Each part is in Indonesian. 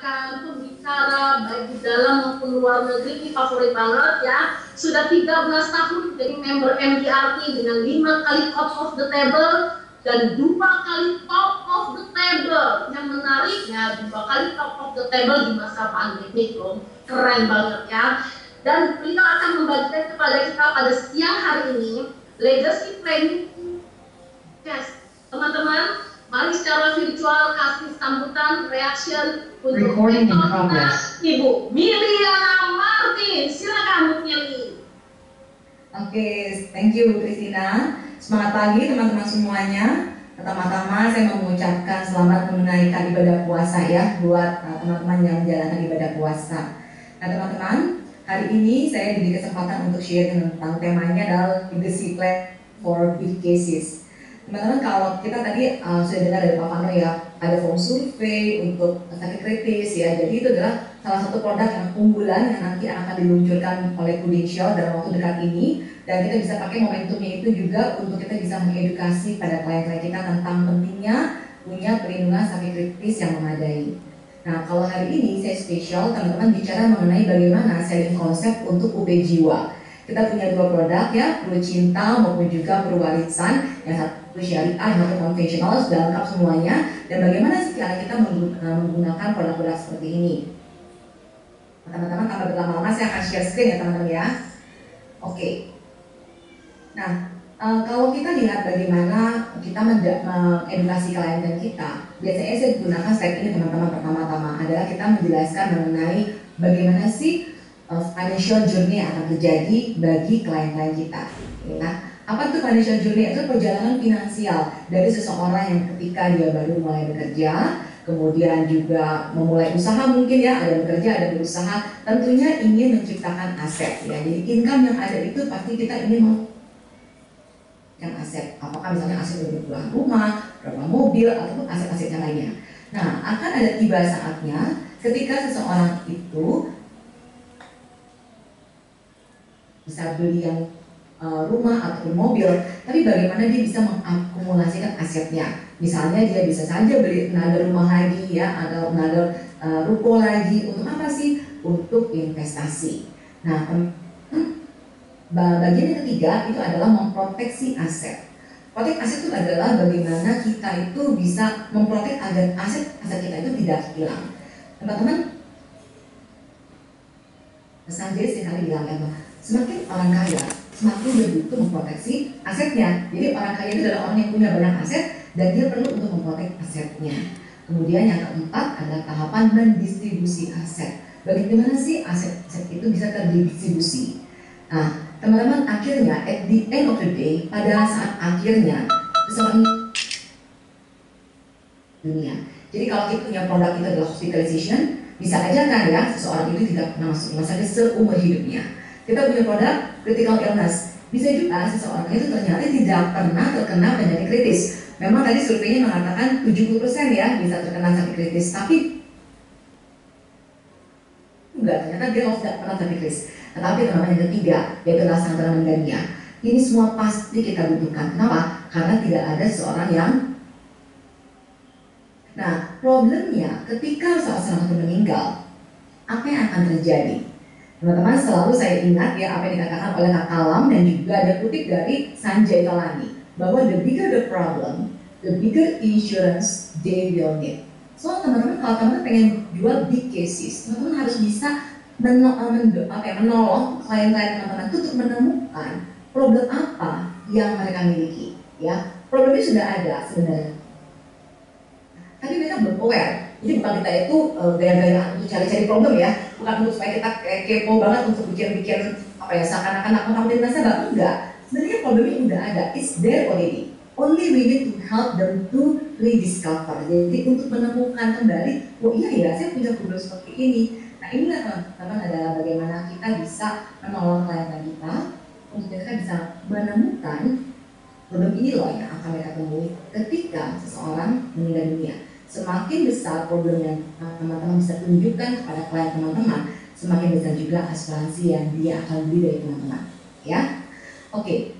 mendengarkan pembicara baik di dalam maupun luar negeri, ini favorit banget ya. Sudah 13 tahun jadi member MDRT dengan 5 kali top of the table dan 2 kali top of the table. Yang menariknya 2 kali top of the table di masa pandemi loh. Keren banget ya. Dan beliau akan membagikan kepada kita pada siang hari ini legacy planning. Yes, teman-teman, mari secara virtual kasih sambutan reaction untuk Ibu Miliana Martin. Silakan Bu Mili. Oke, thank you Bu Christina. Semangat pagi teman-teman semuanya. Pertama-tama saya mau mengucapkan selamat menunaikan ibadah puasa ya buat teman-teman yang menjalankan ibadah puasa. Nah teman-teman, hari ini saya diberi kesempatan untuk share tentang temanya adalah legacy plan for big cases. Teman-teman, kalau kita tadi sudah dengar dari Pak Fano ya, ada form survei untuk sakit kritis ya. Jadi itu adalah salah satu produk yang unggulan yang nanti akan diluncurkan oleh Prudential dalam waktu dekat ini. Dan kita bisa pakai momentumnya itu juga untuk kita bisa mengedukasi pada klien-klien kita tentang pentingnya punya perlindungan sakit kritis yang memadai. Nah, kalau hari ini saya spesial teman-teman bicara mengenai bagaimana selling konsep untuk UP Jiwa. Kita punya 2 produk ya, Pro Cinta maupun juga Pro Warisan. Yang satu syariah, yang satu konvensional, sudah lengkap semuanya. Dan bagaimana sih cara kita menggunakan produk-produk seperti ini. Teman-teman, tanpa berlama-lama saya akan share screen ya teman-teman ya. Oke. Nah, kalau kita lihat bagaimana kita mengedukasi klien kita, biasanya saya gunakan slide ini teman-teman. Pertama-tama adalah kita menjelaskan mengenai bagaimana sih financial journey yang akan terjadi bagi klien-klien kita. Nah, apa itu financial journey? Itu perjalanan finansial dari seseorang yang ketika dia baru mulai bekerja, kemudian juga memulai usaha mungkin ya, ada bekerja, ada berusaha, tentunya ingin menciptakan aset ya. Jadi income yang ada itu pasti kita ingin yang aset. Apakah misalnya aset berupa rumah, berapa mobil, ataupun aset-aset yang lainnya. Nah, akan ada tiba saatnya ketika seseorang itu bisa beli yang rumah ataupun mobil, tapi bagaimana dia bisa mengakumulasikan asetnya. Misalnya dia bisa saja beli another rumah lagi ya, atau another ruko lagi. Untuk apa sih? Untuk investasi. Nah, bagian yang ketiga itu adalah memproteksi aset. Protek aset itu adalah bagaimana kita itu bisa memprotek agar aset kita itu tidak hilang. Teman-teman, Sanjay sekali bilang kan, semakin orang kaya, semakin dia butuh memproteksi asetnya. Jadi orang kaya itu adalah orang yang punya banyak aset dan dia perlu untuk memprotek asetnya. Kemudian yang keempat adalah tahapan mendistribusi aset. Bagaimana sih aset-aset itu bisa terdistribusi? Nah, teman-teman, akhirnya at the end of the day, pada saat akhirnya seseorang dunia. Jadi kalau kita punya produk itu adalah hospitalization, bisa aja kan ya seseorang itu tidak pernah masuk rumah sakit seumur hidupnya. Kita punya produk critical illness, bisa juga seseorang itu ternyata tidak pernah terkena penyakit kritis. Memang tadi surveinya mengatakan 70% ya bisa terkena sakit kritis, tapi enggak, ternyata dia tidak pernah sakit kritis. Tetapi teman-teman yang ketiga, yaitu rasa meninggal dunia. Ini semua pasti kita butuhkan. Kenapa? Karena tidak ada seorang yang. Nah, problemnya ketika seseorang itu meninggal, apa yang akan terjadi? Teman-teman, selalu saya ingat ya apa yang dikatakan oleh Kak Kalam dan juga ada kutip dari Sanjay Talani bahwa the bigger the problem, the bigger insurance they will need. So teman-teman, kalau teman-teman pengen jual big cases, teman-teman harus bisa menolong klien-klien teman-teman itu untuk menemukan problem apa yang mereka miliki. Ya, problemnya sudah ada sebenarnya, tapi mereka belum aware. Jadi bukan kita itu gaya-gayaan untuk cari-cari problem ya, bukan untuk supaya kita kepo banget untuk bikin apa ya seakan-akan nakut-nakutin nasabah. Enggak, sebenarnya problemnya udah ada, it's there already. Only we need to help them to rediscover. Jadi untuk menemukan kembali, oh iya ya saya punya problem seperti ini. Nah inilah teman-teman adalah bagaimana kita bisa menolong klien kita untuk kita bisa menemukan problem ini loh yang akan mereka temui ketika seseorang meninggal dunia. Semakin besar problem yang teman-teman bisa tunjukkan kepada klien teman-teman, semakin besar juga asuransi yang dia akan beli dari teman-teman. Ya, oke.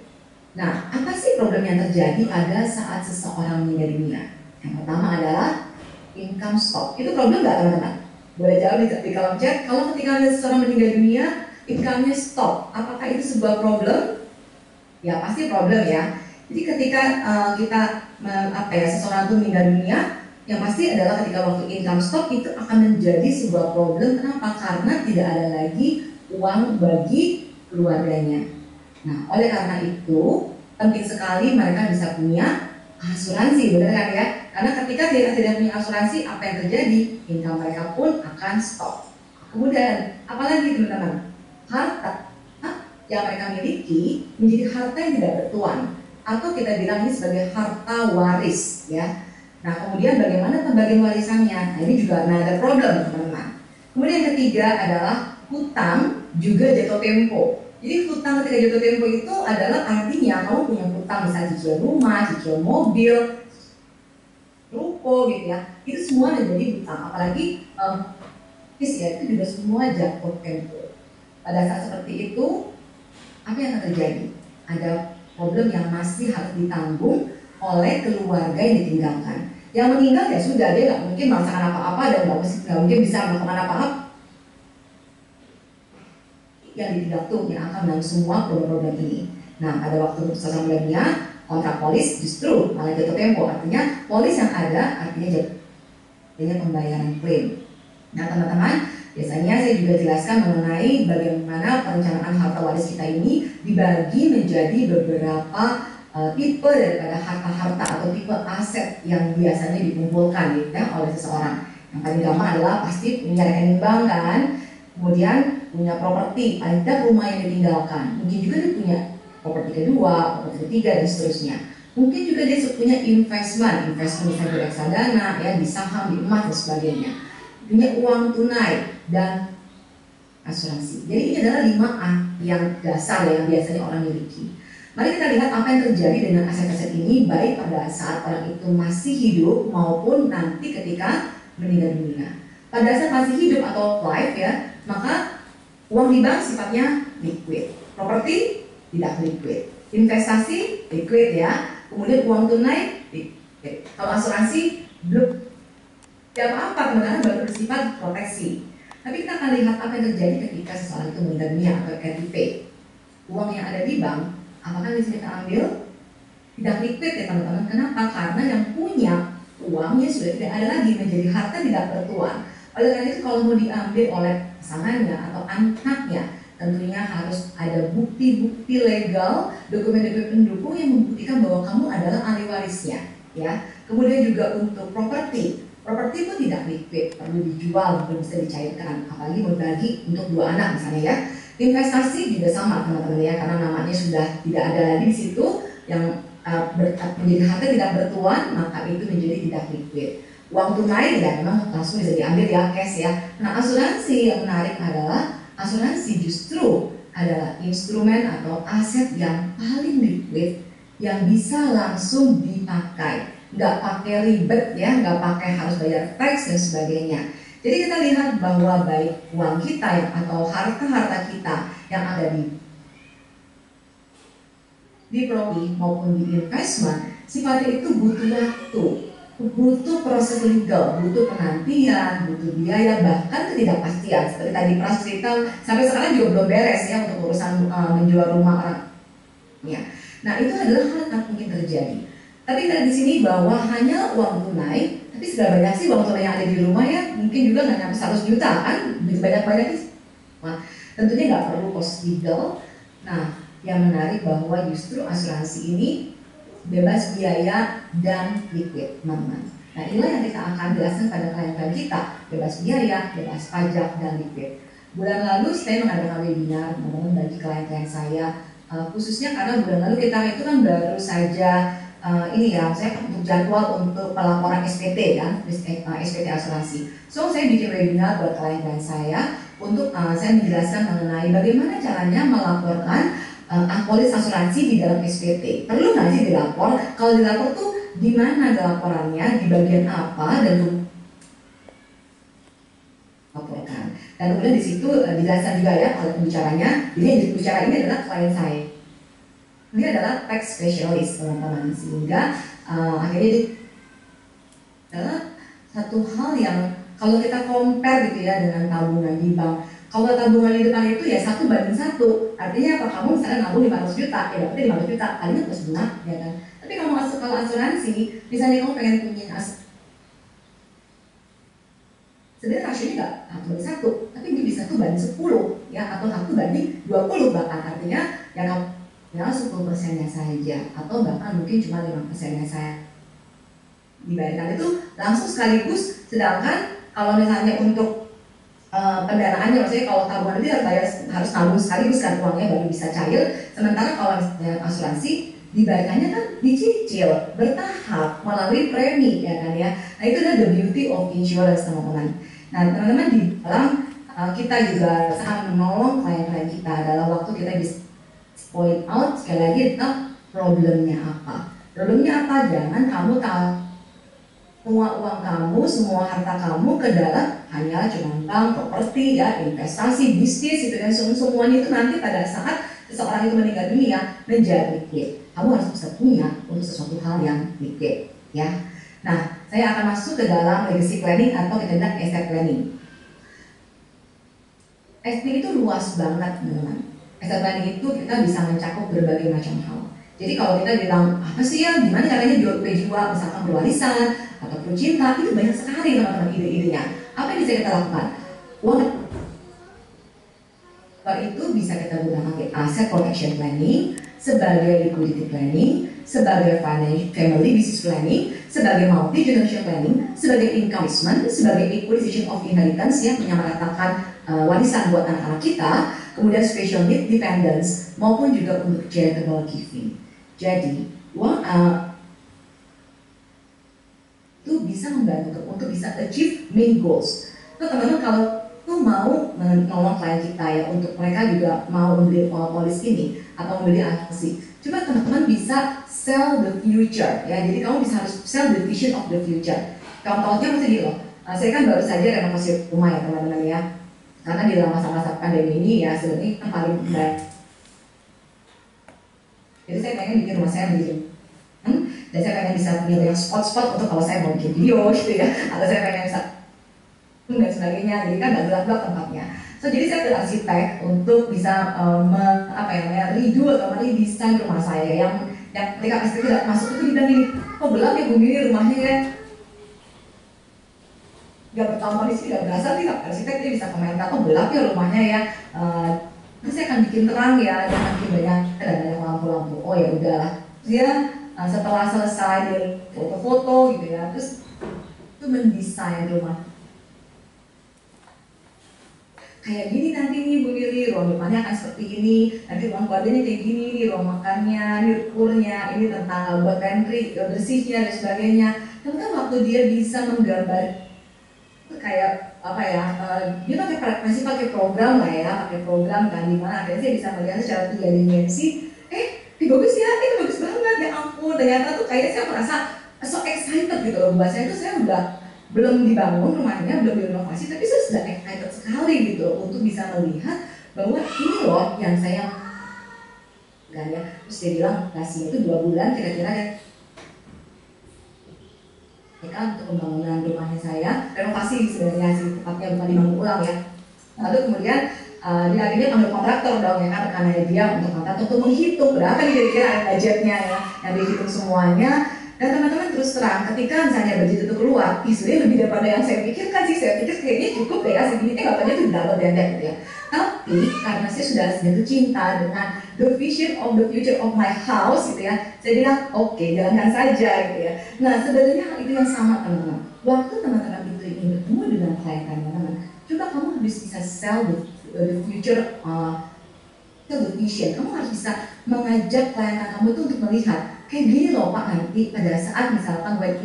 Nah, apa sih problem yang terjadi pada saat seseorang meninggal dunia? Yang pertama adalah income stop. Itu problem nggak teman-teman? Boleh jawab di kolom chat. Kalau ketika seseorang meninggal dunia, income-nya stop, apakah itu sebuah problem? Ya pasti problem ya. Jadi ketika seseorang itu meninggal dunia, yang pasti adalah ketika waktu income stop itu akan menjadi sebuah problem. Kenapa? Karena tidak ada lagi uang bagi keluarganya. Nah, oleh karena itu penting sekali mereka bisa punya asuransi, benar kan ya? Karena ketika tidak punya asuransi, apa yang terjadi? Income mereka pun akan stop. Kemudian, apalagi teman-teman? Harta yang mereka miliki menjadi harta yang tidak bertuan, atau kita bilang ini sebagai harta waris, ya. Nah, kemudian bagaimana pembagian warisannya? Nah, ini juga ada problem, teman-teman. Kemudian yang ketiga adalah hutang juga jatuh tempo. Jadi hutang ketika jatuh tempo itu adalah artinya kamu punya hutang, misalnya cicil rumah, cicil mobil, ruko gitu ya. Itu semua menjadi hutang. Apalagi ya, itu juga semua jatuh tempo. Pada saat seperti itu, apa yang akan terjadi? Ada problem yang masih harus ditanggung oleh keluarga yang ditinggalkan. Yang meninggal ya sudah, dia nggak mungkin merasakan apa-apa dan nggak mungkin bisa melakukan apa-apa. Yang ditinggal tuh yang akan menanggung semua problem-problem ini. Nah, pada waktu putusan sebelumnya, kontrak polis justru malah jatuh tempo. Artinya polis yang ada artinya jatuhnya pembayaran klaim. Nah, teman-teman, biasanya saya juga jelaskan mengenai bagaimana perencanaan harta waris kita ini dibagi menjadi beberapa tipe daripada harta-harta atau tipe aset yang biasanya dikumpulkan gitu, ya, oleh seseorang. Yang paling gampang adalah pasti punya rekening bank kan, kemudian punya properti, paling tidak rumah yang ditinggalkan. Mungkin juga dia punya properti kedua, properti ketiga dan seterusnya. Mungkin juga dia punya investment misalnya di reksadana, ya, di saham, di emas dan sebagainya. Punya uang tunai dan asuransi. Jadi ini adalah 5A yang dasar ya, yang biasanya orang miliki. Mari kita lihat apa yang terjadi dengan aset-aset ini baik pada saat orang itu masih hidup maupun nanti ketika meninggal dunia. Pada saat masih hidup atau life ya, maka uang di bank sifatnya liquid, properti tidak liquid, investasi liquid ya, kemudian uang tunai liquid. Kalau asuransi belum apa-apa, teman-teman, baru bersifat proteksi. Tapi kita akan lihat apa yang terjadi ketika seseorang itu meninggal dunia atau RIP. Uang yang ada di bank, apakah bisa kita ambil? Tidak liquid ya teman-teman. Kenapa? Karena yang punya uangnya sudah tidak ada lagi, menjadi harta tidak bertuan. Oleh karena itu kalau mau diambil oleh pasangannya atau anaknya, tentunya harus ada bukti-bukti legal, dokumen-dokumen pendukung yang membuktikan bahwa kamu adalah ahli warisnya. Ya. Kemudian juga untuk properti pun tidak liquid, perlu dijual, belum bisa dicairkan, apalagi berbagi untuk 2 anak misalnya ya. Investasi juga sama teman-teman ya, karena namanya sudah tidak ada lagi di situ yang menjadi harta tidak bertuan, maka itu menjadi tidak liquid. Uang tunai ya memang langsung bisa diambil ya, cash ya. Nah, asuransi yang menarik adalah asuransi justru adalah instrumen atau aset yang paling liquid yang bisa langsung dipakai. Nggak pakai ribet ya, nggak pakai harus bayar tax dan sebagainya. Jadi kita lihat bahwa baik uang kita atau harta-harta kita yang ada di properti maupun di investment, sifatnya itu butuh waktu, butuh proses legal, butuh penantian, butuh biaya, bahkan ketidakpastian. Seperti tadi Pras cerita, sampai sekarang juga belum beres ya untuk urusan menjual rumah orang. Ya. Nah, itu adalah hal yang mungkin terjadi. Tapi dari sini bahwa hanya uang tunai, tapi sudah banyak sih uang tunai yang ada di rumah ya, mungkin juga nggak nyampe 100 juta kan, banyak-banyak sih. Nah, tentunya nggak perlu cost legal. Nah, yang menarik bahwa justru asuransi ini bebas biaya dan liquid, teman-teman. Nah, inilah yang kita akan jelaskan pada klien-klien kita, bebas biaya, bebas pajak, dan liquid. Bulan lalu saya mengadakan webinar, teman-teman, bagi klien-klien saya, khususnya karena bulan lalu kita itu kan baru saja ini ya, saya untuk jadwal untuk pelaporan SPT kan, SPT asuransi. So saya bikin webinar buat klien-klien saya untuk saya menjelaskan mengenai bagaimana caranya melaporkan polis asuransi di dalam SPT. Perlu nggak sih dilapor? Kalau dilapor tuh di mana laporannya, di bagian apa, dan laporkan. Dan kemudian di situ dijelaskan juga ya oleh pembicaranya. Jadi yang bicara ini adalah klien saya. Ini adalah tax specialist teman-teman, sehingga akhirnya adalah satu hal yang Kalau kita compare gitu ya dengan tabungan di bank, kalau tabungan di depan itu ya 1:1, artinya apa? Kamu misalnya nabung 500 juta, ya dapetnya 500 juta, kalinya plus bunga, ya kan? Tapi kalau asuransi, misalnya kamu pengen punya sebenarnya rasionya nggak 1:1, tapi dia bisa 1:10, ya, atau 1:20 bahkan, artinya ya kamu ya 10%-nya saja, atau bahkan mungkin cuma 5%-nya saya dibayarkan itu langsung sekaligus. Sedangkan kalau misalnya untuk pendanaannya, maksudnya kalau tabungan itu harus nabung sekaligus kan uangnya baru bisa cair. Sementara kalau misalnya asuransi dibayarkannya kan dicicil bertahap melalui premi, ya kan ya. Nah itu adalah the beauty of insurance, teman-teman. Nah teman-teman, di dalam kita juga sangat menolong klien-klien kita dalam waktu kita bisa point out sekali lagi tentang problemnya apa. Problemnya apa? Jangan kamu tahu semua uang kamu, semua harta kamu ke dalam hanya cuma bank, properti, ya, investasi, bisnis, itu kan semuanya itu nanti pada saat seseorang itu meninggal dunia menjadi liquid. Kamu harus bisa punya untuk sesuatu hal yang liquid, ya. Nah, saya akan masuk ke dalam legacy planning atau kita bilang estate planning. Estate itu luas banget, teman-teman. Estate planning itu kita bisa mencakup berbagai macam hal. Jadi kalau kita bilang apa sih ya, gimana caranya jual jiwa, misalkan berwarisan atau cinta, itu banyak sekali teman-teman ide-idenya. Apa yang bisa kita lakukan? Uang itu bisa kita gunakan sebagai asset protection planning, sebagai liquidity planning, sebagai family business planning, sebagai multi generation planning, sebagai income investment, sebagai equalization of inheritance yang menyamaratakan warisan buat anak-anak kita, kemudian special need dependence, maupun juga untuk charitable giving. Jadi uang itu bisa membantu untuk bisa achieve main goals. Nah, teman-teman kalau tuh mau menolong klien kita ya, untuk mereka juga mau membeli polis ini atau membeli asuransi, coba teman-teman bisa sell the future ya. Jadi kamu bisa harus sell the vision of the future. Contohnya maksudnya gini loh, saya kan baru saja renovasi rumah ya teman-teman ya, karena di dalam masa-masa pandemi ini ya sebenarnya yang paling baik. Jadi saya pengen bikin rumah saya menjadi dan saya pengen bisa punya banyak spot-spot untuk kalau saya mau bikin video gitu ya, atau saya pengen bisa dan sebagainya. Jadi kan nggak gelap-gelap tempatnya. So jadi saya berarsitek untuk bisa redo atau redesign rumah saya yang ketika arsitek tidak masuk itu dibilang gini, kok gelap ya Bu Mili rumahnya ya. Gak bertahun-tahun di sini gak berasa nih arsitek, dia bisa komentar kok gelap ya rumahnya ya. Terus saya akan bikin terang ya, dan nanti banyak lampu-lampu. Oh ya udahlah. Dia setelah selesai dari foto-foto gitu ya, terus itu mendesain rumah kayak gini nanti nih Bu Mili, ruang depannya akan seperti ini, nanti ruang keluarganya kayak gini, nih ruang makannya, ini dapurnya, ini tentang buat pantry, bersihnya dan sebagainya. Dan kan waktu dia bisa menggambar kayak apa ya, dia masih pakai program lah ya, pakai program kan, dimana akhirnya saya bisa melihat secara 3 dimensi. Ini bagus ya, ini bagus banget ya ampun, ternyata tuh kayak saya merasa so excited gitu loh. Bahasanya itu saya udah belum dibangun rumahnya, belum direnovasi, tapi saya sudah excited sekali gitu untuk bisa melihat bahwa ini loh yang saya kan ya. Terus dia bilang kasih itu 2 bulan kira-kira ya untuk pembangunan rumahnya saya, renovasi sebenarnya sih tepatnya, bukan dibangun ulang ya. Lalu kemudian dia akhirnya panggil kontraktor dong ya kan, karena dia untuk kontraktor untuk menghitung berapa nih kira-kira budgetnya ya, yang dihitung semuanya. Dan teman-teman terus terang, ketika misalnya budget itu keluar, sebenarnya lebih daripada yang saya pikirkan sih. Saya pikir kayaknya cukup deh ya segini, katanya itu double dendek gitu ya. Tapi karena saya sudah jatuh cinta dengan the vision of the future of my house gitu ya, saya bilang oke, jalankan saja gitu ya. Nah sebenarnya hal itu yang sama teman-teman. Waktu teman-teman itu ingin bertemu dengan klien teman-teman, coba kamu harus bisa sell the future, the vision. Kamu harus bisa mengajak klien kamu itu untuk melihat kayak gini loh Pak, nanti pada saat misalkan when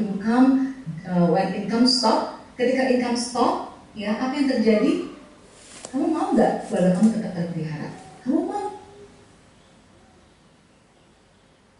income stop, ketika income stop ya apa yang terjadi? Kamu mau nggak keluarga kamu tetap terpelihara? Kamu mau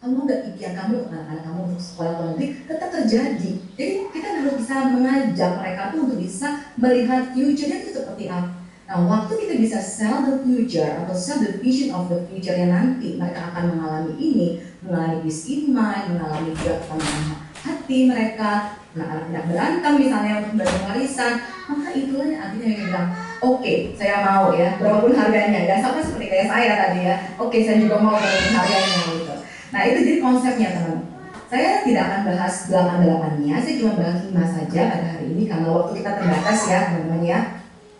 nggak impian kamu, anak-anak kamu untuk sekolah atau nanti tetap terjadi? Jadi kita harus bisa mengajak mereka tuh untuk bisa melihat future-nya itu seperti apa. Nah, waktu kita bisa sell the future atau sell the vision of the future yang nanti mereka akan mengalami ini, mengalami peace in mind, mengalami ketenangan hati, bakti mereka, anak-anak tidak berantem misalnya untuk bagi warisan, maka itulah yang artinya yang bilang, oke, saya mau ya, berapapun harganya. Dan sama seperti kayak saya tadi ya, oke, saya juga mau berapapun harganya gitu. Nah itu jadi konsepnya teman. Saya tidak akan bahas 8-8-nya, saya cuma bahas 5 saja pada hari ini karena waktu kita terbatas ya teman-teman ya.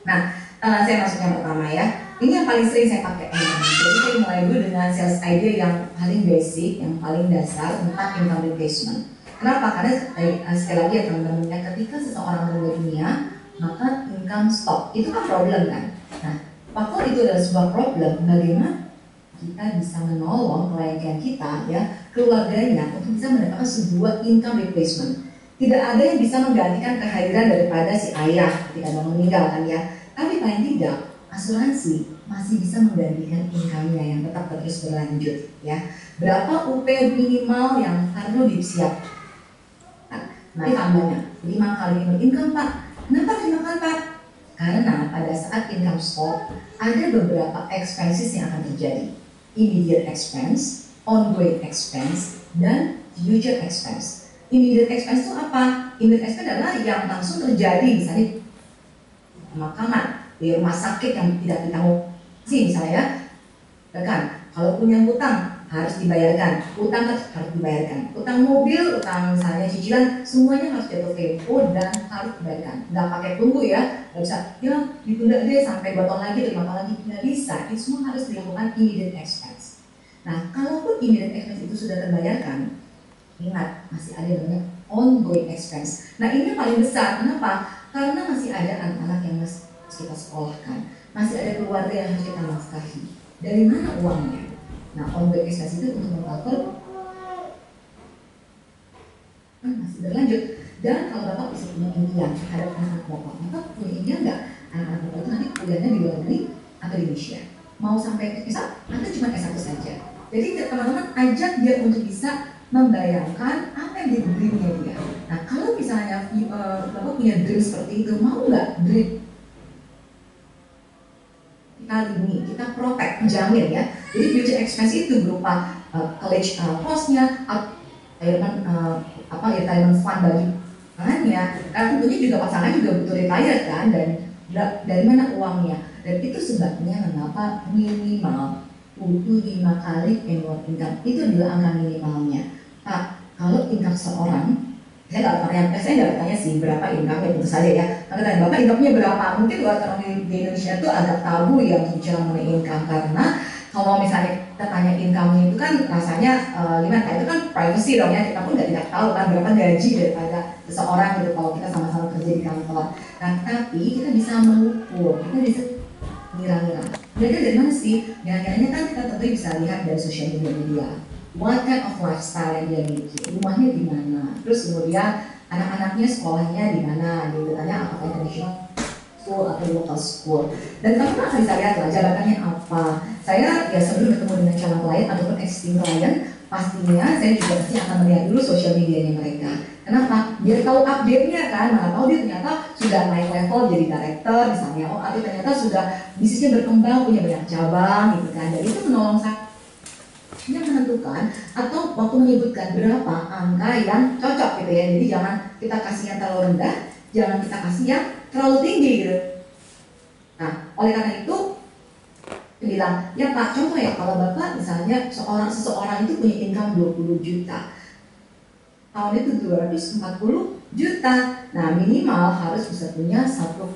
Nah, saya masuk yang pertama ya. Ini yang paling sering saya pakai teman-teman. Jadi saya mulai dulu dengan sales idea yang paling basic, yang paling dasar tentang income replacement. Kenapa? Karena sekali lagi ya teman-teman ya, ketika seseorang meninggal dunia, maka income stop. Itu kan problem kan. Nah, faktor itu adalah sebuah problem. Bagaimana kita bisa menolong klien kita ya, keluarganya untuk bisa mendapatkan sebuah income replacement. Tidak ada yang bisa menggantikan kehadiran daripada si ayah ketika dia meninggal kan ya. Tapi paling tidak asuransi masih bisa menggantikan income-nya yang tetap terus berlanjut ya. Berapa UP minimal yang perlu disiapkan? Nah, tambahnya 5 kali income Pak. Kenapa 5 kali Pak? Karena pada saat income stop ada beberapa expenses yang akan terjadi. Immediate expense, ongoing expense, dan future expense. Immediate expense itu apa? Immediate expense adalah yang langsung terjadi, misalnya pemakaman di rumah sakit yang tidak ditanggung misalnya ya kan, kalau punya hutang harus dibayarkan, utang harus dibayarkan, utang mobil, utang misalnya cicilan, semuanya harus jatuh tempo dan harus dibayarkan. Nggak pakai tunggu ya, nggak bisa ya ditunda deh sampai 2 tahun lagi, 5 tahun lagi, nggak bisa. Itu semua harus dilakukan immediate expense. Nah, kalaupun immediate expense itu sudah terbayarkan, ingat masih ada yang namanya ongoing expense. Nah, ini paling besar. Kenapa? Karena masih ada anak-anak yang masih kita sekolahkan, masih ada keluarga yang harus kita nafkahi. Dari mana uangnya? Nah, ongoing expense itu untuk mengcover masih berlanjut. Dan kalau Bapak bisa punya impian terhadap anak-anak Bapak, maka punya impian nggak anak-anak Bapak itu nanti kuliahnya di luar negeri atau di Indonesia? Mau sampai S1 atau cuma S1 saja? Jadi teman-teman ajak dia untuk bisa membayangkan apa yang jadi dreamnya dia. Nah, kalau misalnya Bapak punya dream seperti itu, mau nggak dream kali ini kita protect, jamin ya. Jadi future expense itu berupa college cost-nya, retirement fund bagi pasangannya. Karena tentunya juga pasangan juga butuh retire kan, dan dari mana uangnya. Dan itu sebabnya mengapa minimal butuh 5 kali annual income. Itu adalah angka minimalnya. Pak, kalau income seorang, saya nggak tanya sih berapa income-nya, tentu saja ya. Kalau tanya Bapak income-nya berapa, mungkin buat orang di Indonesia itu agak tabu ya untuk bicara mengenai income, karena kalau misalnya kita tanya income-nya itu kan rasanya gimana? Itu kan privacy dong ya, kita pun tidak tahu kan berapa gaji daripada seseorang gitu kalau kita sama-sama kerja di kantor. Nah, tapi kita bisa mengukur, kita bisa ngira-ngira. Jadi dari mana sih? Ngira-ngiranya kan kita tentu bisa lihat dari sosial media. What kind of lifestyle yang dia miliki, rumahnya di mana, terus kemudian anak-anaknya sekolahnya di mana, gitu. Tanya apakah international school atau local school. Dan kamu akan bisa lihat lah jabatannya apa. Saya ya sebelum ketemu dengan calon klien ataupun existing klien, pastinya saya juga pasti akan melihat dulu sosial medianya mereka. Kenapa? Biar tahu update-nya kan, mana tahu dia ternyata sudah naik level jadi director misalnya, oh atau ternyata sudah bisnisnya berkembang, punya banyak cabang gitu kan. Dan itu menolong saya yang menentukan atau waktu menyebutkan berapa angka yang cocok gitu ya. Jadi jangan kita kasih yang terlalu rendah, jangan kita kasih yang terlalu tinggi gitu. Nah, oleh karena itu bilang, ya Pak, contoh ya kalau Bapak misalnya seseorang itu punya income 20 juta. Tahun itu 240 juta. Nah, minimal harus bisa punya 1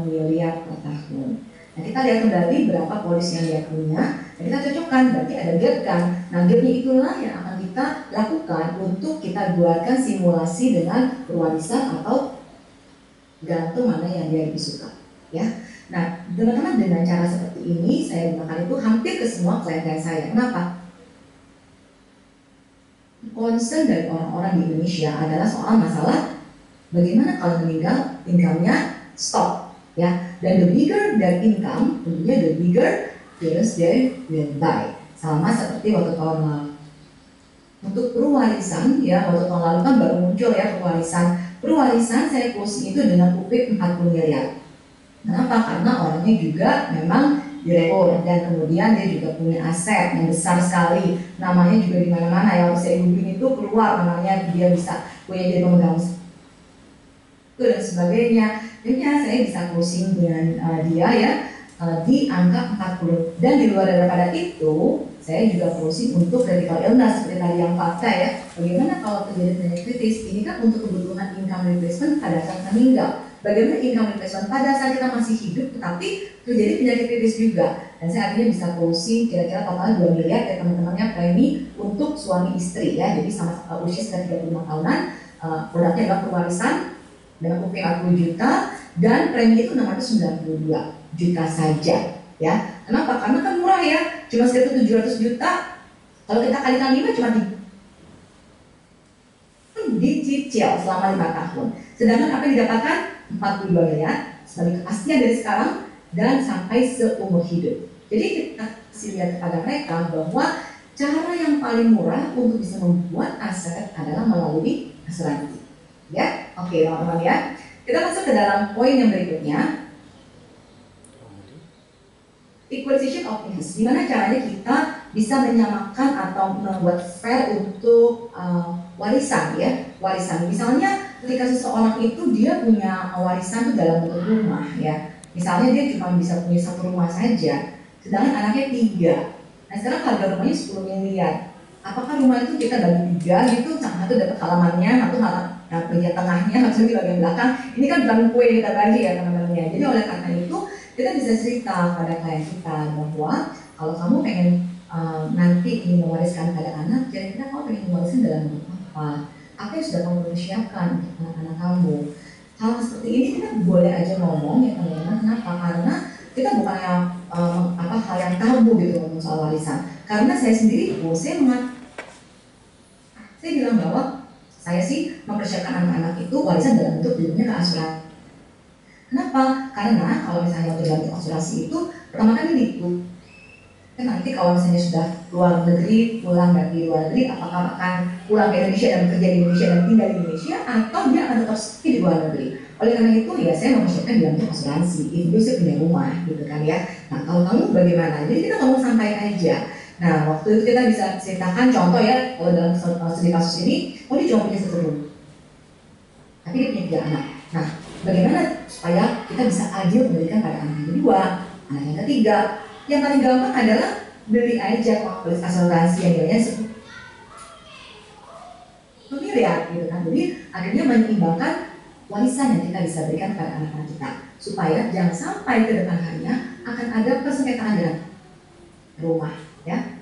miliar per tahun. Nah, kita lihat kembali berapa polis yang dia punya, dan kita cocokkan, berarti ada gap kan. Nah, gapnya itulah yang akan kita lakukan untuk kita buatkan simulasi dengan perwarisan atau gantung mana yang dia lebih suka ya. Nah, teman-teman dengan cara seperti ini saya gunakan itu hampir ke semua klien saya. Kenapa? Concern dari orang-orang di Indonesia adalah soal masalah bagaimana kalau meninggal income-nya stop ya. Dan the bigger their income, tentunya the bigger parents they will buy. Sama seperti waktu tahun lalu. Untuk perwarisan ya, waktu tahun lalu kan baru muncul ya perwarisan. Perwarisan saya closing itu dengan UP 40 miliar. Kenapa? Karena orangnya juga memang direktur, dan kemudian dia juga punya aset yang besar sekali, namanya juga di mana-mana ya. Usia ibu ini itu keluar namanya, dia bisa punya jadi pemegang itu dan sebagainya. Jadi saya bisa closing dengan dia ya di angka 40. Dan di luar daripada itu, saya juga closing untuk critical illness seperti tadi yang fakta ya. Bagaimana kalau terjadi penyakit kritis? Ini kan untuk kebutuhan income replacement pada saat meninggal. Bagaimana income replacement pada saat kita masih hidup tetapi terjadi penyakit kritis juga. Dan saya artinya bisa closing kira-kira total 2 miliar ya teman-temannya premi untuk suami istri ya. Jadi sama usia sekitar 35 tahunan, produknya adalah pewarisan dengan UP 40 juta dan premi itu 692 juta saja ya. Kenapa? Karena kan murah ya, cuma sekitar 700 juta. Kalau kita kalikan 5 cuma dicicil selama 5 tahun. Sedangkan apa yang didapatkan 42 miliar sebagai kepastian dari sekarang dan sampai seumur hidup. Jadi kita kasih lihat kepada mereka bahwa cara yang paling murah untuk bisa membuat aset adalah melalui asuransi. Ya, oke teman-teman ya. Kita masuk ke dalam poin yang berikutnya. Equalization of interest. Gimana caranya kita bisa menyamakan atau membuat fair untuk warisan ya, warisan. Misalnya ketika seseorang itu dia punya warisan itu dalam bentuk rumah ya. Misalnya dia cuma bisa punya 1 rumah saja, sedangkan anaknya 3. Nah sekarang harga rumahnya 10 miliar. Apakah rumah itu kita bagi 3 gitu, satu dapat halamannya, satu bagian tengahnya, satu di bagian belakang. Ini kan bukan kue kita bagi ya teman-teman ya. Jadi oleh karena itu kita bisa cerita pada klien kita bahwa kalau kamu pengen nanti ingin mewariskan pada anak, kira-kira kamu pengen mewariskan dalam bentuk apa? Apa yang sudah kamu persiapkan untuk anak-anak kamu? Hal seperti ini kita boleh aja ngomong ya teman-teman. Kenapa? Karena kita bukannya hal yang tabu gitu ngomong soal warisan. Karena saya sendiri, saya bilang bahwa saya sih mempersiapkan anak-anak itu warisan dalam bentuk hidupnya ke asuransi. Kenapa? Karena kalau misalnya untuk dalam asuransi itu pertama kali kan nanti kalau misalnya sudah keluar negeri, pulang dari luar negeri, apakah akan pulang ke Indonesia dan bekerja di Indonesia dan tinggal di Indonesia, atau dia akan tetap stay di luar negeri. Oleh karena itu ya saya mempersiapkan dalam bentuk asuransi. Itu saya punya rumah gitu kan ya. Nah kalau kamu bagaimana? Jadi kita ngomong santai aja. Nah waktu itu kita bisa ceritakan contoh ya, kalau dalam studi kasus ini, dia cuma punya 1 rumah, tapi dia punya 3 anak. Nah bagaimana supaya kita bisa adil memberikan pada anak yang kedua, anak yang ketiga? Yang paling gampang adalah beli aja polis asuransi yang nilainya 10 miliar gitu kan. Jadi akhirnya menyeimbangkan warisan yang kita bisa berikan pada anak-anak kita, supaya jangan sampai ke depan harinya akan ada persengketaan dengan rumah ya.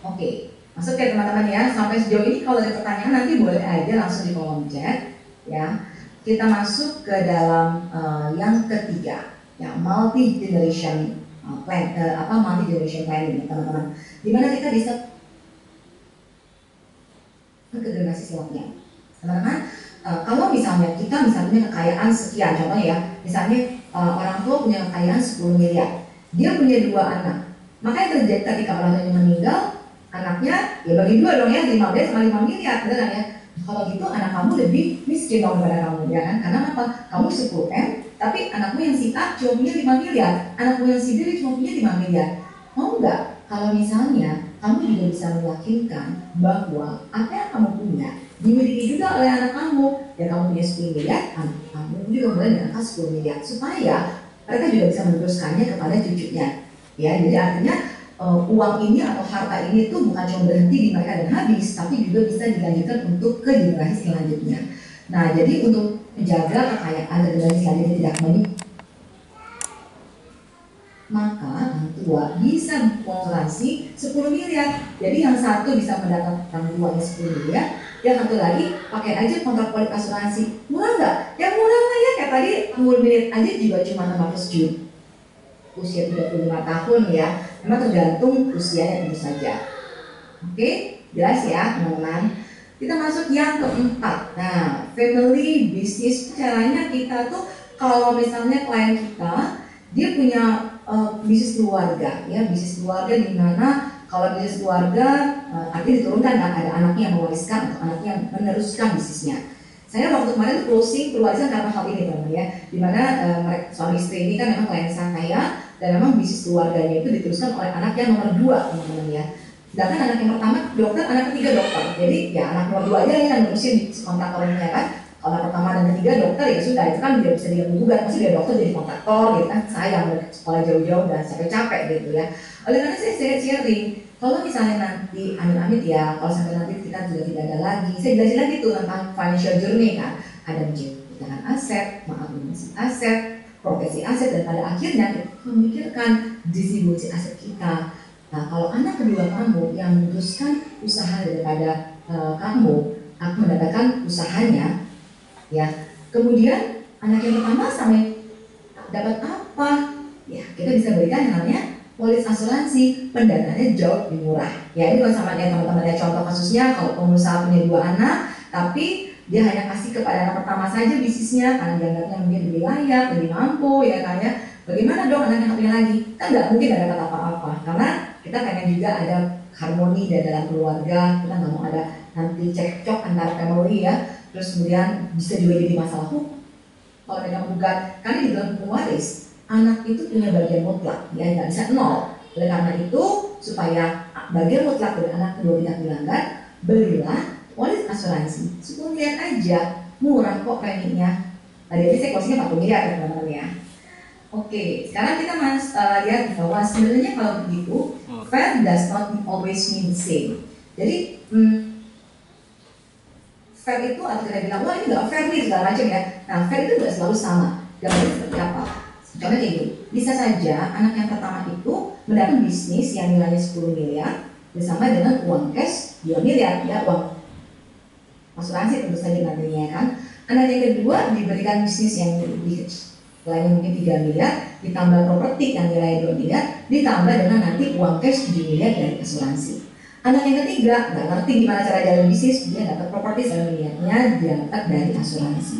Oke, masuk ya teman-teman ya. Sampai sejauh ini kalau ada pertanyaan nanti boleh aja langsung di kolom chat ya. Kita masuk ke dalam yang ketiga, yang multi generation multi generation planning teman-teman. Dimana kita bisa ke generasi selanjutnya. Teman-teman, kalau misalnya kita punya kekayaan sekian, contohnya ya, misalnya orang tua punya kekayaan 10 miliar, dia punya 2 anak, maka yang terjadi ketika orang tuanya meninggal, anaknya ya bagi 2 dong ya, 15 sama 5 miliar, betul kan ya? Kalau gitu anak kamu lebih miskin dong daripada kamu ya kan? Karena apa? Kamu 10M, tapi anakmu yang si A cuma punya 5 miliar, anakmu yang si B cuma punya 5 miliar. Mau nggak kalau misalnya kamu juga bisa meyakinkan bahwa apa yang kamu punya dimiliki juga oleh anak kamu, dan kamu punya 10 miliar, anak kamu juga boleh dengan 10 miliar, supaya mereka juga bisa meneruskannya kepada cucunya. Ya, jadi artinya uang ini atau harta ini tuh bukan cuma berhenti di mereka dan habis, tapi juga bisa dilanjutkan untuk ke generasi selanjutnya. Nah, jadi untuk menjaga kekayaan generasi selanjutnya tidak menyusahkan, maka yang tua bisa asuransi 10 miliar. Jadi yang satu bisa mendapatkan uangnya 10 miliar, yang satu lagi pakai aja kontrak polis asuransi. Murah nggak? Ya murah lah ya, kayak tadi 10 miliar aja juga cuma 600 juta. Usia 35 tahun ya, memang tergantung usianya tentu saja. Oke, jelas ya teman-teman. Kita masuk yang keempat. Nah, family business, caranya kita tuh kalau misalnya klien kita dia punya bisnis keluarga ya, bisnis keluarga di mana kalau bisnis keluarga artinya diturunkan kan, ada anaknya yang mewariskan atau anaknya yang meneruskan bisnisnya. Saya waktu kemarin closing pewarisan karena hal ini teman-teman ya, dimana mereka suami istri ini kan memang klien saya dan memang bisnis keluarganya itu diteruskan oleh anak yang nomor 2 teman-teman ya. Sedangkan anak yang pertama dokter, anak ketiga dokter. Jadi ya anak nomor 2 aja yang ngurusin kontraktornya kan. Kalau anak pertama dan ketiga dokter ya sudah, itu kan dia bisa dia menggugat, pasti dia dokter jadi kontraktor gitu kan. Sayang sekolah jauh-jauh dan capek-capek gitu ya. Oleh karena saya sharing, kalau misalnya nanti amit-amit ya, kalau sampai nanti kita sudah tidak ada lagi, saya jelasin lagi tuh tentang financial journey kan. Ada menciptakan aset, mengakumulasi aset, profesi aset, dan pada akhirnya kita memikirkan distribusi aset kita. Nah, kalau anak kedua kamu yang meneruskan usaha daripada kamu akan mendapatkan usahanya, ya. Kemudian anak yang pertama sampai dapat apa? Ya, kita bisa berikan yang namanya polis asuransi, pendanaannya jauh lebih murah. Ya, ini bukan sama kayak teman-teman ya, contoh kasusnya kalau pengusaha punya 2 anak, tapi dia hanya kasih kepada anak pertama saja bisnisnya karena dianggapnya mungkin lebih layak, lebih mampu, ya kan ya. Bagaimana dong anak yang satunya lagi? Kan nggak mungkin ada kata apa-apa, karena kita pengen juga ada harmoni di dalam keluarga. Kita nggak mau ada nanti cekcok antara family ya. Terus kemudian bisa juga jadi masalah hukum kalau mereka menggugat, karena di dalam hukum waris anak itu punya bagian mutlak, ya nggak bisa nol. Oleh karena itu supaya bagian mutlak dari anak kedua tidak dilanggar, belilah polis asuransi. 10 miliar aja, murah kok preminya. Tadi aja saya closingnya 40 miliar ya teman-teman ya. Oke, sekarang kita lihat bahwa sebenarnya kalau begitu, fair does not always mean the same. Jadi fair itu atau kita bilang wah ini nggak fair nih segala macam ya. Nah, fair itu nggak selalu sama. Gambarnya seperti apa? Contohnya kayak gini, bisa saja anak yang pertama itu mendapat bisnis yang nilainya 10 miliar bersama dengan uang cash 2 miliar ya, uang asuransi tentu saja nantinya kan. Anak yang kedua diberikan bisnis yang lebih kecil, nilainya mungkin 3 miliar, ditambah properti yang nilainya 2 miliar, ditambah dengan nanti uang cash 7 miliar dari asuransi. Anak yang ketiga nggak ngerti gimana cara jalan bisnis, dia dapat properti 1 miliarnya dapat dari asuransi.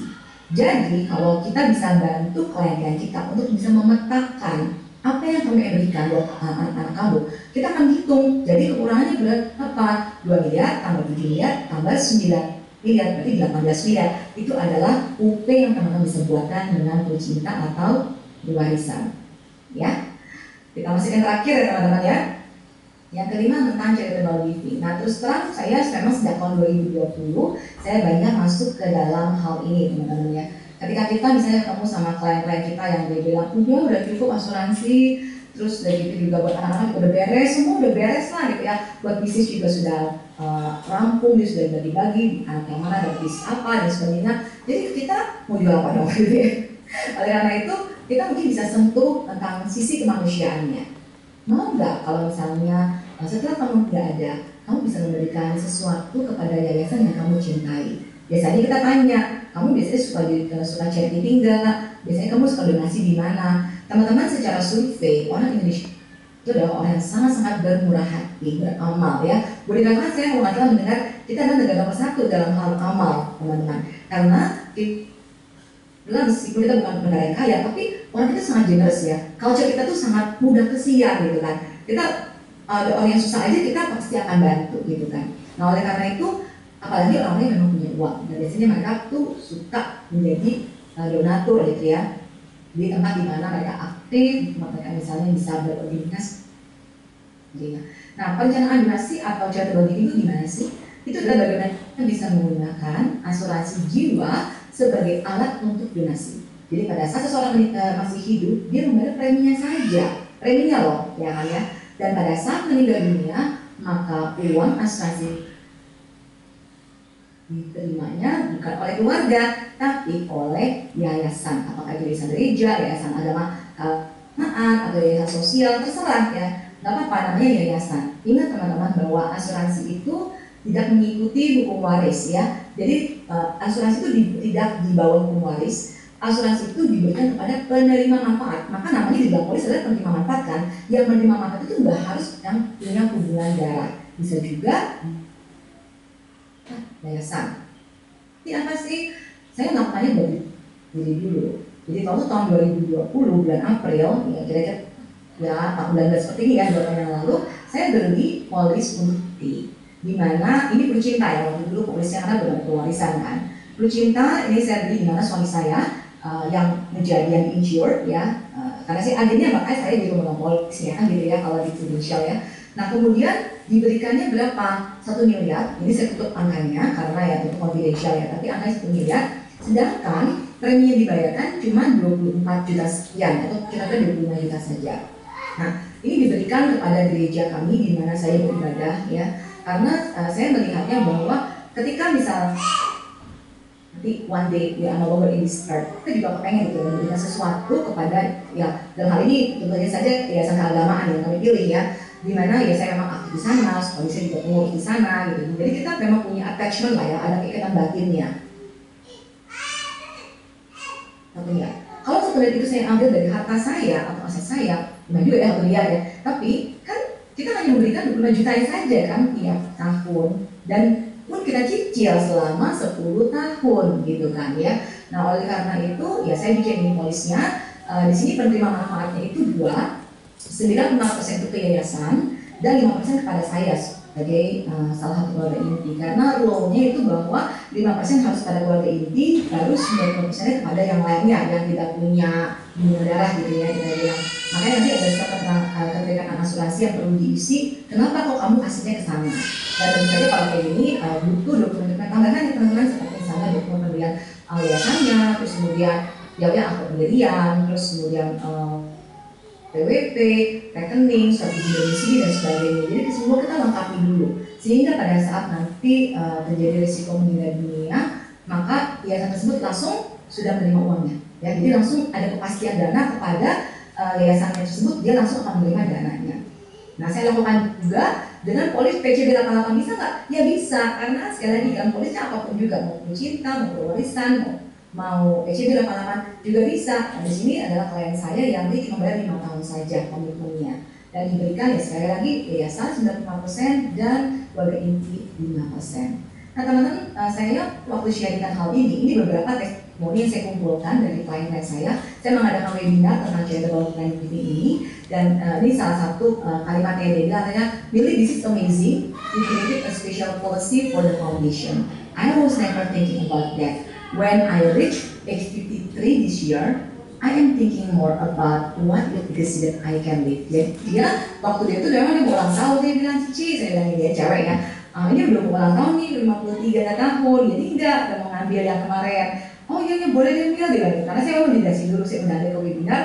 Jadi kalau kita bisa bantu klien kita untuk bisa memetakan apa yang kami berikan buat anak-anak kamu, kita akan hitung. Jadi kekurangannya berapa? 2 miliar tambah 7 miliar tambah 9 miliar, berarti 18 miliar. Itu adalah UP yang teman-teman bisa buatkan dengan cinta atau warisan. Ya, kita masuk yang terakhir ya teman-teman ya. Yang kelima tentang charitable giving. Nah terus terang saya memang sejak tahun 2020 saya banyak masuk ke dalam hal ini teman-teman ya. Ketika kita misalnya ketemu sama klien-klien kita yang dia bilang udah cukup asuransi, terus dari itu juga buat anak-anak udah beres, semua udah beres lah gitu ya. Buat bisnis juga sudah rampung, dia sudah dibagi anak yang mana dan bisnis apa dan sebagainya. Jadi kita mau jual apa dong gitu ya. Oleh karena itu kita mungkin bisa sentuh tentang sisi kemanusiaannya. Mau nggak kalau misalnya setelah kamu tidak ada, kamu bisa memberikan sesuatu kepada yayasan yang kamu cintai. Biasanya kita tanya, kamu biasanya suka charity enggak? Biasanya kamu suka donasi di mana? Teman-teman secara survei, orang Indonesia itu adalah orang yang sangat-sangat bermurah hati, beramal ya. Boleh dikatakan saya kalau nggak salah mendengar kita adalah negara nomor 1 dalam hal amal, teman-teman. Karena meskipun kita bukan negara yang kaya, tapi orang kita sangat generous ya. Culture kita tuh sangat mudah kesian gitu kan. Kita ada orang yang susah aja kita pasti akan bantu gitu kan. Nah oleh karena itu, apalagi orang-orang yang memang punya uang, nah biasanya mereka tuh suka menjadi donatur gitu ya. Di tempat di mana mereka aktif, di tempat mereka misalnya bisa berorganisasi. Nah perencanaan donasi atau charitable giving itu gimana sih? Itu adalah bagaimana kita bisa menggunakan asuransi jiwa sebagai alat untuk donasi. Jadi pada saat seseorang masih hidup, dia membayar preminya saja, preminya loh, ya kan ya. Dan pada saat meninggal dunia, maka uang asuransi diterimanya bukan oleh keluarga, tapi oleh yayasan. Apakah itu yayasan gereja, yayasan agama, atau yayasan sosial, terserah ya. Nggak apa-apa namanya yayasan. Ingat teman-teman bahwa asuransi itu tidak mengikuti hukum waris ya. Jadi asuransi itu tidak di bawah hukum waris. Asuransi itu diberikan kepada penerima manfaat. Maka namanya di dalam polis adalah penerima manfaat kan. Yang menerima manfaat itu nggak harus yang punya hubungan darah. Bisa juga yayasan. Ini apa sih? Saya melakukannya dari dulu. Jadi tahun 2020 bulan April ya kira-kira ya tahun 2019 seperti ini ya 2 tahun yang lalu saya beli polis untuk di mana ini bercinta ya waktu dulu polisnya karena benar pewarisan kan. Lucinta ini saya beli di mana suami saya yang menjadi insured ya, karena saya agennya, makanya saya juga monopolis ya kan gitu ya kalau di Prudential ya. Nah kemudian diberikannya berapa? 1 miliar, ini saya tutup angkanya karena ya itu confidential ya, tapi angkanya 1 miliar, sedangkan premi yang dibayarkan cuma 24 juta sekian atau kira-kira 25 juta saja. Nah ini diberikan kepada gereja kami di mana saya beribadah ya, karena saya melihatnya bahwa ketika misal nanti one day we are no longer in this earth, kita juga kepengen gitu memberikan sesuatu kepada ya, dalam hal ini tentunya saja yayasan keagamaan yang kami pilih ya, dimana ya saya memang aktif di sana, sekolah saya juga pengurus di sana gitu, jadi kita memang punya attachment lah ya, ada ikatan batinnya. Tapi ya, kalau 1 miliar itu saya ambil dari harta saya atau aset saya, bukan juga ya 1 miliar ya, tapi kan kita hanya memberikan 25 juta saja kan tiap tahun, dan pun kita cicil selama 10 tahun gitu kan ya. Nah oleh karena itu ya saya bikin polisnya di sini penerima manfaatnya itu 2, 95% itu ke yayasan dan 5% kepada saya sebagai salah satu keluarga inti, karena law-nya itu bahwa 5% harus pada keluarga inti, baru 90% kepada yang lainnya yang tidak punya hubungan darah gitu ya kita bilang. Makanya nanti ada surat keterikatan asuransi yang perlu diisi, kenapa kok kamu kasihnya ke sana. Dan tentu saja kalau kayak gini butuh dokumen tambahan ya teman-teman, seperti misalnya dokumen pembelian yayasannya, terus kemudian ya akte pendirian, terus kemudian PWP, rekening, surat izin domisili dan sebagainya. Jadi semua kita lengkapi dulu, sehingga pada saat nanti terjadi risiko meninggal dunia, maka yayasan tersebut langsung sudah menerima uangnya. Ya, jadi langsung ada kepastian dana kepada yayasan tersebut, dia langsung akan menerima dananya. Nah, saya lakukan juga dengan polis PCB 88, bisa nggak? Ya bisa, karena sekali lagi kan polisnya apapun juga, mau cinta, mau pewarisan, mau PCB 88 juga bisa. Nah, di sini adalah klien saya yang dia cuma bayar 5 tahun saja komitmennya, dan diberikan ya sekali lagi yayasan 95% dan keluarga inti 5%. Nah teman-teman, saya waktu sharingkan hal ini beberapa testimoni yang saya kumpulkan dari klien-klien saya. Saya mengadakan webinar tentang charitable planning ini, dan ini salah satu kalimatnya dia bilang, katanya, "Really, this is amazing. We created a special policy for the foundation. I was never thinking about that. When I reach age 53 this year, I am thinking more about what legacy that I can leave." Jadi dia waktu dia itu memang dia mau ulang tahun, dia bilang, "Cici," saya bilang dia cewek ya, "ini udah mau ulang tahun nih, 53 tahun, jadi enggak udah mau ngambil yang kemarin." "Oh iya boleh deh dia bilang, karena saya mau dikasih dulu, saya udah ada ke webinar,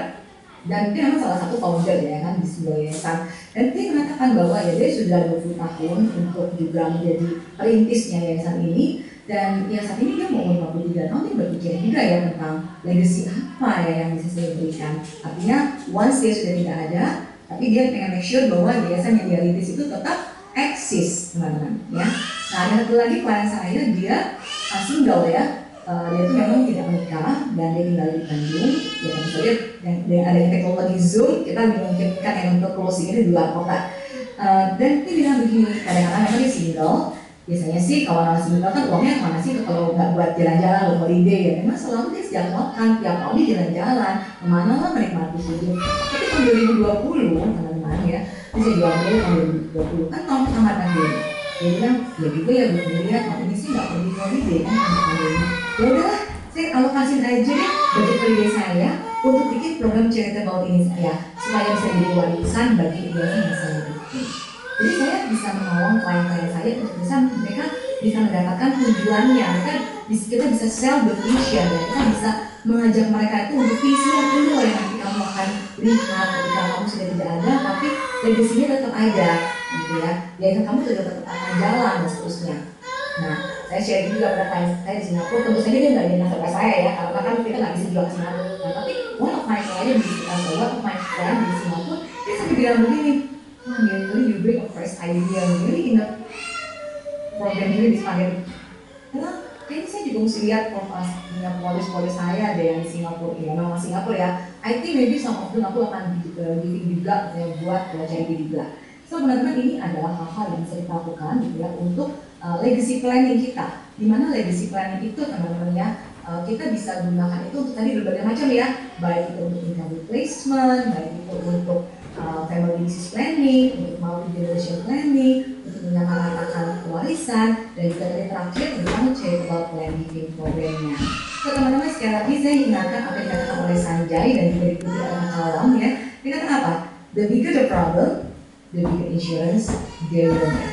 dan dia memang salah satu founder ya kan di sebuah yayasan, dan dia mengatakan bahwa ya dia sudah 20 tahun untuk juga menjadi perintisnya yayasan ini, dan yayasan ini dia mau 53 tahun dia berpikir juga ya tentang legacy apa ya yang bisa saya berikan. Artinya once dia sudah tidak ada, tapi dia pengen make sure bahwa yayasan yang dia rintis itu tetap eksis teman-teman ya. Nah ada satu lagi klien saya, dia single ya, dia itu memang tidak menikah dan dia tinggal di Bandung ya, tentu saja dengan adanya teknologi Zoom kita memungkinkan yang untuk closing ini di luar kota. Dan dia bilang begini, kadang-kadang memang dia single, biasanya sih kalau orang single kan uangnya kemana sih kalau nggak buat jalan-jalan, buat holiday ya, memang selalu dia sejadwalkan tiap tahun dia jalan-jalan kemana lah menikmati hidup. Tapi tahun 2020 teman-teman ya, bisa jual beli tahun 2020 kan tahun amat kan dia bilang ya juga ya buat dilihat tahun ini sih nggak pergi holiday kan tahun ini. Ya udahlah, saya alokasiin aja deh budget holiday saya untuk bikin program charitable ini saya, supaya bisa jadi warisan bagi yayasan yang saya bikin. Jadi saya bisa menolong klien-klien saya untuk bisa mereka bisa mendapatkan tujuannya, kita bisa sell the vision ya, kita bisa mengajak mereka itu untuk visi yang ini loh yang nanti kamu akan lihat ketika kamu sudah tidak ada, tapi legasinya tetap ada gitu ya, yayasan kamu juga tetap akan jalan dan seterusnya. Nah saya share juga pada klien saya di Singapura, tentu saja dia nggak jadi nasabah saya ya, karena kan kita nggak bisa jual ke Singapura. Nah, tapi one of my client di Singapura dia sampai bilang begini, "Wah, really you bring a fresh idea really in a program ini di pandemi." Karena kayaknya saya juga mesti lihat profilnya polis saya ada yang di Singapura ya, memang Singapura ya. I think maybe some of them aku akan giving juga ya, buat charity juga. So teman-teman, ini adalah hal-hal yang bisa kita lakukan gitu ya untuk legacy planning kita. Dimana legacy planning itu teman-teman ya, kita bisa gunakan itu untuk tadi berbagai macam ya, baik itu untuk income replacement, baik itu untuk family disease planning, untuk multi generation planning, untuk menyamaratakan kewarisan, dan juga dari terakhir tentang charitable plan giving programnya. So teman-teman, sekali lagi saya ingatkan apa yang dikatakan oleh Sanjay dan juga diikuti oleh Kalam ya. Dikatakan apa? The bigger the problem, the bigger insurance they will get.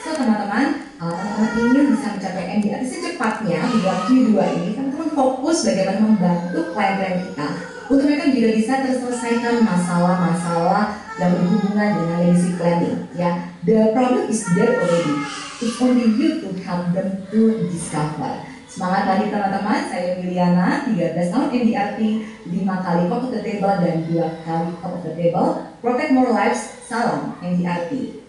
So teman-teman, kalau teman-teman ingin bisa mencapai MDRT secepatnya di Q2 ini, teman-teman fokus bagaimana membantu klien-klien kita untuk mereka juga bisa terselesaikan masalah-masalah yang berhubungan dengan legacy planning. Ya, the problem is there already. It's only you to help them to discover. Semangat lagi teman-teman, saya Miliana, 13 tahun MDRT, 5 kali top of the table dan 2 kali top of the table. Protect more lives, salam MDRT.